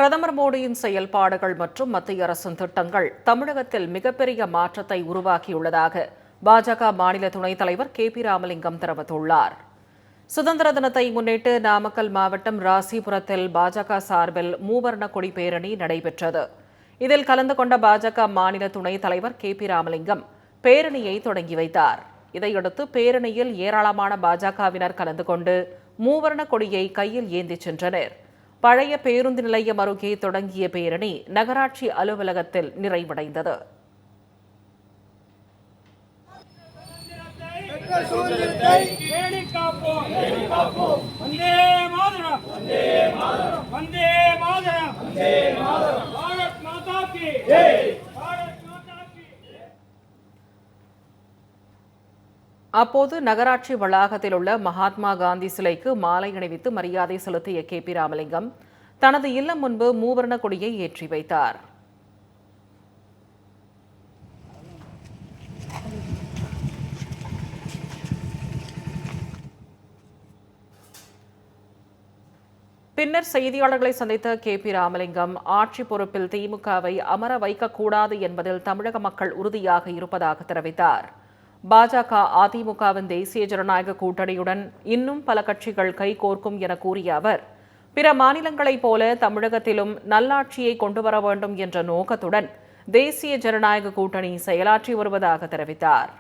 பிரதமர் மோடியின் செயல்பாடுகள் மற்றும் மத்திய அரசின் திட்டங்கள் தமிழகத்தில் மிகப்பெரிய மாற்றத்தை உருவாக்கியுள்ளதாக பாஜக மாநில துணைத் தலைவர் கே.பி. ராமலிங்கம் தெரிவித்துள்ளார். சுதந்திர தினத்தை முன்னிட்டு நாமக்கல் மாவட்டம் ராசிபுரத்தில் பாஜக சார்பில் மூவர்ண கொடி பேரணி நடைபெற்றது. இதில் கலந்து கொண்ட பாஜக மாநில துணைத் தலைவர் கே.பி. ராமலிங்கம் பேரணியை தொடங்கி வைத்தார். இதையடுத்து பேரணியில் ஏராளமான பாஜகவினர் கலந்து கொண்டு மூவர்ண கொடியை கையில் ஏந்திச் சென்றனர். பழைய பேருந்து நிலையம் அருகே தொடங்கிய பேரணி நகராட்சி அலுவலகத்தில் நிறைவடைந்தது. அப்போது நகராட்சி வளாகத்தில் உள்ள மகாத்மா காந்தி சிலைக்கு மாலை அணிவித்து மரியாதை செலுத்திய கே.பி. ராமலிங்கம் தனது இல்லம் முன்பு மூவர்ண கொடியை ஏற்றி வைத்தார். பின்னர் செய்தியாளர்களை சந்தித்த கே.பி. ராமலிங்கம் ஆட்சி பொறுப்பில் திமுகவை அமர வைக்கக்கூடாது என்பதில் தமிழக மக்கள் உறுதியாக இருப்பதாக தெரிவித்தார். பாஜக அதிமுகவின் தேசிய ஜனநாயக கூட்டணியுடன் இன்னும் பல கட்சிகள் கைகோர்க்கும் என கூறிய அவர், பிற மாநிலங்களைப் போல தமிழகத்திலும் நல்லாட்சியை கொண்டுவர வேண்டும் என்ற நோக்கத்துடன் தேசிய ஜனநாயக கூட்டணி செயலாற்றி வருவதாக தெரிவித்தார்.